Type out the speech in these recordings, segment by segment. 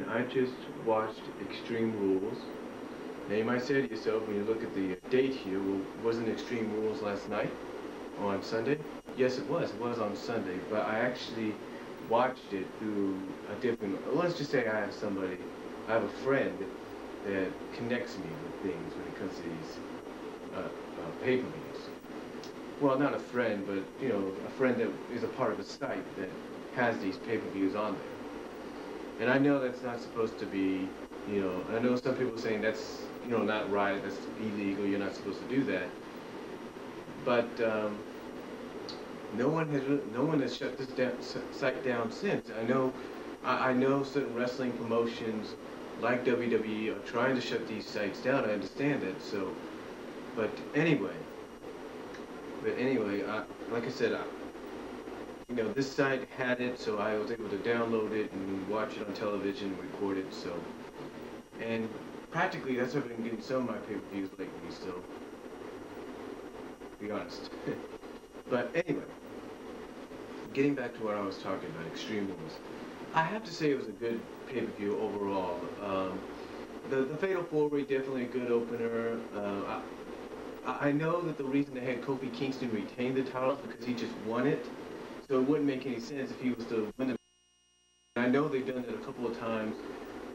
I just watched Extreme Rules. Now you might say to yourself, when you look at the date here, well, wasn't Extreme Rules last night or on Sunday? Yes, it was. It was on Sunday, but I actually watched it through a different, let's just say I have a friend that connects me with things when it comes to these pay-per-views. Well, not a friend, but, you know, a friend that is a part of a site that has these pay-per-views on there. And I know that's not supposed to be, you know, I know some people are saying that's, you know, not right, that's illegal, you're not supposed to do that. But no one has shut this site down since. I know certain wrestling promotions like WWE are trying to shut these sites down. I understand that. So, but anyway, like I said, you know, this site had it, so I was able to download it and watch it on television and record it. So, and practically that's what I've been getting some of my pay-per-views lately. So, to be honest. But anyway, getting back to what I was talking about, Extreme Rules. I have to say it was a good pay-per-view overall. The Fatal 4-Way, definitely a good opener. I know that the reason they had Kofi Kingston retain the title is because he just won it. So it wouldn't make any sense if he was to win it. I know they've done it a couple of times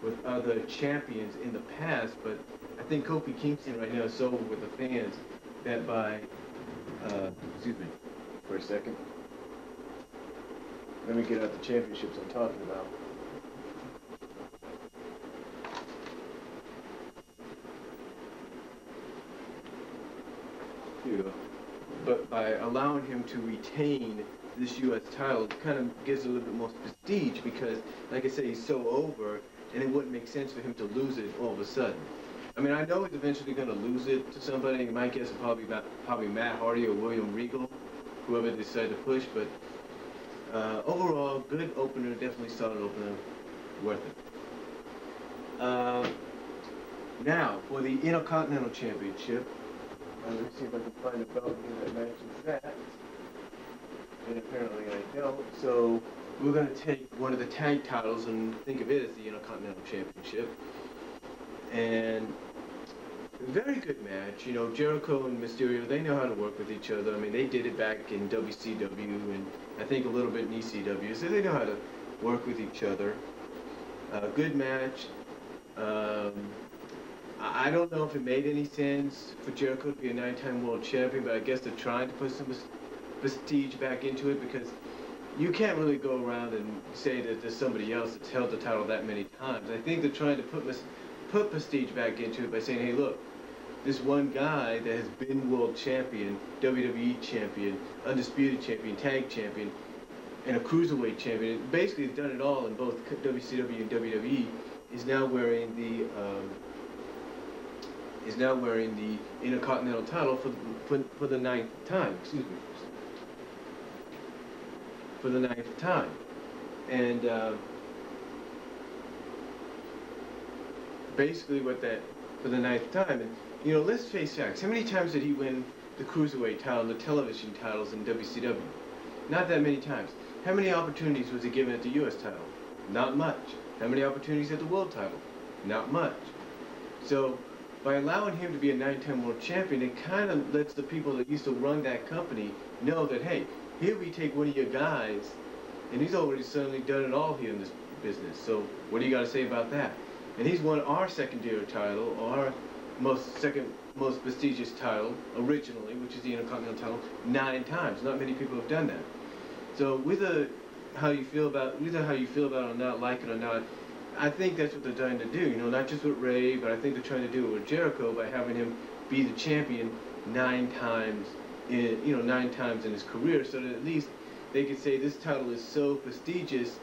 with other champions in the past, but I think Kofi Kingston right now is so over with the fans that by, excuse me for a second. Let me get out the championships I'm talking about. Here you go. But by allowing him to retain this U.S. title, it kind of gives it a little bit more prestige because, like I say, he's so over, and it wouldn't make sense for him to lose it all of a sudden. I mean, I know he's eventually going to lose it to somebody. My guess is probably Matt Hardy or William Regal, whoever they decide to push. But overall, good opener, definitely solid opener, worth it. Now, for the Intercontinental Championship, let me see if I can find a belt here that matches that. And apparently I don't. So we're going to take one of the tag titles and think of it as the Intercontinental Championship. And very good match. You know, Jericho and Mysterio, they know how to work with each other. I mean, they did it back in WCW and I think a little bit in ECW. So they know how to work with each other. Good match. I don't know if it made any sense for Jericho to be a 9-time world champion, but I guess they're trying to put some prestige back into it because you can't really go around and say that there's somebody else that's held the title that many times. I think they're trying to put prestige back into it by saying, hey, look, this one guy that has been world champion, WWE champion, undisputed champion, tag champion, and a cruiserweight champion, basically has done it all in both WCW and WWE, is now wearing the Intercontinental title for the 9th time. Excuse me. For the 9th time, and basically what that for the 9th time. And you know, let's face facts. How many times did he win the cruiserweight title and the television titles in WCW? Not that many times. How many opportunities was he given at the U.S. title? Not much. How many opportunities at the world title? Not much. So by allowing him to be a 9-time world champion, it kind of lets the people that used to run that company know that, hey, here we take one of your guys, and he's already suddenly done it all here in this business. So what do you got to say about that? And he's won our secondary title, our most prestigious title originally, which is the Intercontinental title, 9 times. Not many people have done that. So whether how you feel about it or not, like it or not, I think that's what they're trying to do. You know, not just with Ray, but I think they're trying to do it with Jericho by having him be the champion 9 times. 9 times in his career, so that at least they could say this title is so prestigious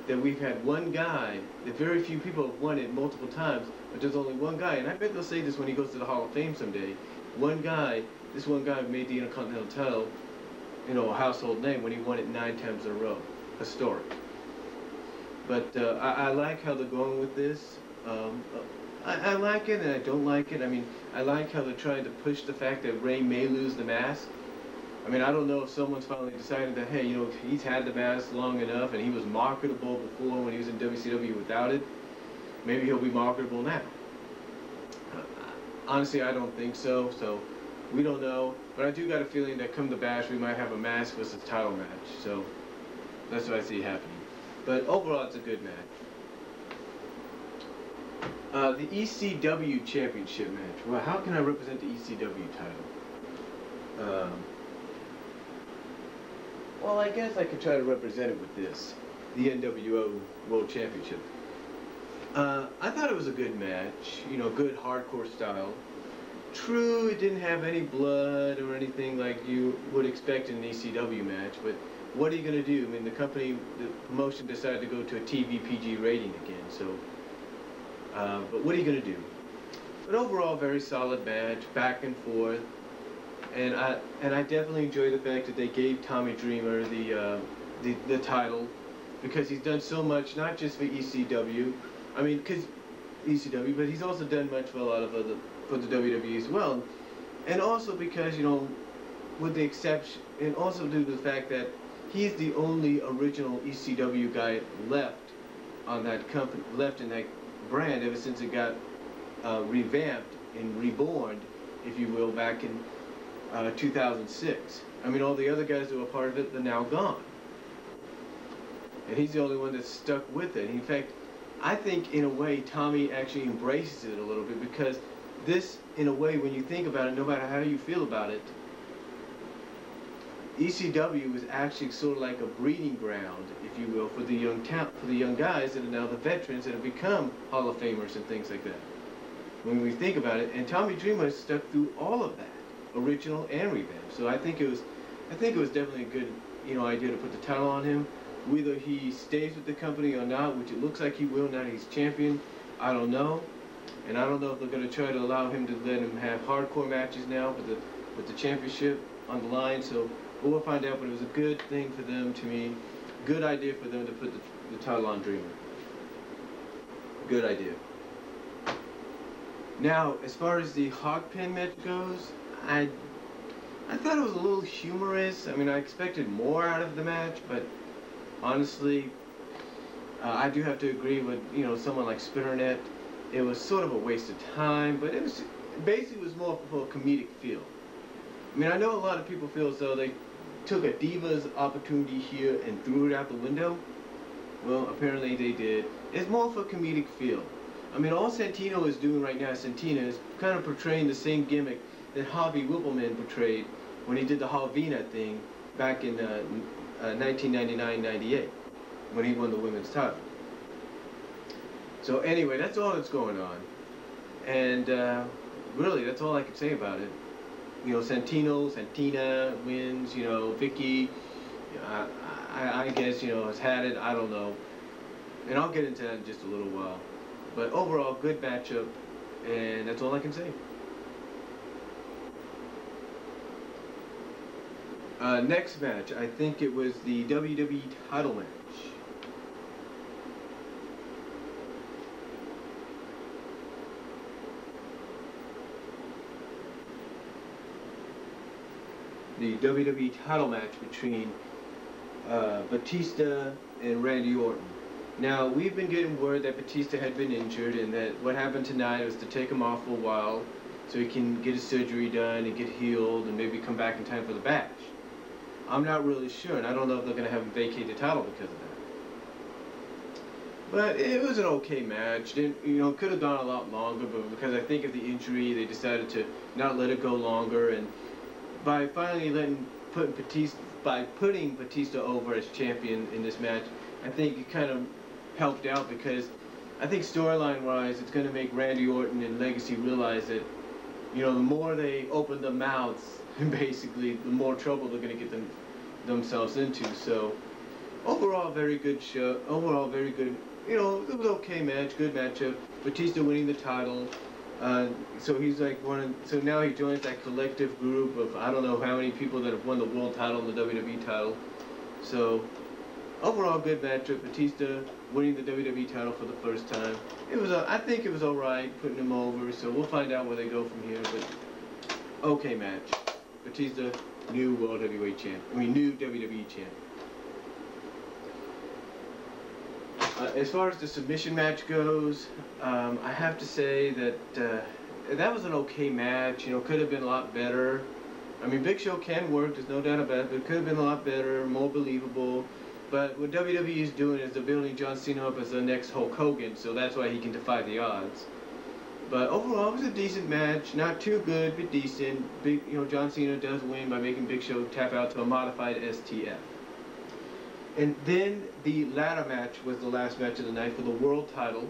that we've had one guy, that very few people have won it multiple times, but there's only one guy, and I bet they'll say this when he goes to the Hall of Fame someday. This one guy made the Intercontinental title, you know, a household name when he won it 9 times in a row. Historic. But I like how they're going with this. I like it and I don't like it. I mean, I like how they're trying to push the fact that Ray may lose the mask. I mean, I don't know if someone's finally decided that, hey, you know, he's had the mask long enough and he was marketable before when he was in WCW without it. maybe he'll be marketable now. Honestly, I don't think so, so we don't know. But I do got a feeling that come the Bash, we might have a mask versus title match. So that's what I see happening. But overall, it's a good match. The ECW Championship Match. Well, how can I represent the ECW title? Well, I guess I could try to represent it with this. The NWO World Championship. I thought it was a good match, you know, good hardcore style. True, it didn't have any blood or anything like you would expect in an ECW match, but what are you going to do? I mean, the promotion decided to go to a TV PG rating again, so, but what are you going to do? But overall, very solid match, back and forth, and I definitely enjoy the fact that they gave Tommy Dreamer the title, because he's done so much, not just for ECW, I mean, because ECW, but he's also done much for a lot of other, for the WWE as well. And also because, you know, with the exception, and also due to the fact that he's the only original ECW guy left on that company, left in that brand ever since it got revamped and reborn, if you will, back in 2006. I mean, all the other guys who were part of it, they're now gone. And he's the only one that's stuck with it. In fact, I think, in a way, Tommy actually embraces it a little bit, because this, in a way, when you think about it, no matter how you feel about it, ECW was actually sort of like a breeding ground, if you will, for the young guys that are now the veterans that have become Hall of Famers and things like that. When we think about it, and Tommy Dreamer has stuck through all of that, original and revamped. So I think it was definitely a good, you know, idea to put the title on him. Whether he stays with the company or not, which it looks like he will now that he's champion, I don't know. And I don't know if they're going to try to allow him to let him have hardcore matches now with the championship on the line. So we'll find out, but it was a good thing for them, to me. Good idea for them to put the title on Dreamer. Good idea. Now, as far as the hog pin match goes, I thought it was a little humorous. I mean, I expected more out of the match, but honestly, I do have to agree with, you know, someone like Spinnernet. It was sort of a waste of time, but it was basically more for a comedic feel. I mean, I know a lot of people feel as though they took a Divas opportunity here and threw it out the window. Well, apparently they did. It's more for a comedic feel. I mean, all Santino is doing right now, Santino is kind of portraying the same gimmick that Harvey Whippleman portrayed when he did the Harvina thing back in 1999-98, when he won the women's title. So anyway, that's all that's going on. And really, that's all I can say about it. You know, Santina wins, you know, Vicky, I guess, you know, has had it, I don't know. And I'll get into that in just a little while. But overall, good matchup, and that's all I can say. Next match, I think it was the WWE title match. The WWE title match between Batista and Randy Orton. Now, we've been getting word that Batista had been injured, and that what happened tonight was to take him off for a while so he can get his surgery done and get healed and maybe come back in time for the Bash. I'm not really sure, and I don't know if they're going to have him vacate the title because of that. But it was an okay match. You know, could have gone a lot longer, but because I think of the injury, they decided to not let it go longer, and by finally putting Batista over as champion in this match, I think it kind of helped out, because I think storyline-wise, it's going to make Randy Orton and Legacy realize that, you know, the more they open their mouths, basically, the more trouble they're going to get themselves into. So, overall, very good show. Overall, very good. You know, it was an okay match, good matchup. Batista winning the title. So he's like so now he joins that collective group of, I don't know how many people that have won the world title and the WWE title. So, overall good matchup. Batista winning the WWE title for the first time. It was, I think it was alright putting him over, so we'll find out where they go from here, but okay match. Batista, new World Heavyweight Champ. I mean, new WWE Champ. As far as the submission match goes, I have to say that that was an okay match. You know, could have been a lot better. I mean, Big Show can work, there's no doubt about it, but it could have been a lot better, more believable. But what WWE is doing is they're building John Cena up as the next Hulk Hogan, so that's why he can defy the odds. But overall, it was a decent match, not too good, but decent. John Cena does win by making Big Show tap out to a modified STF. And then the ladder match was the last match of the night for the world title.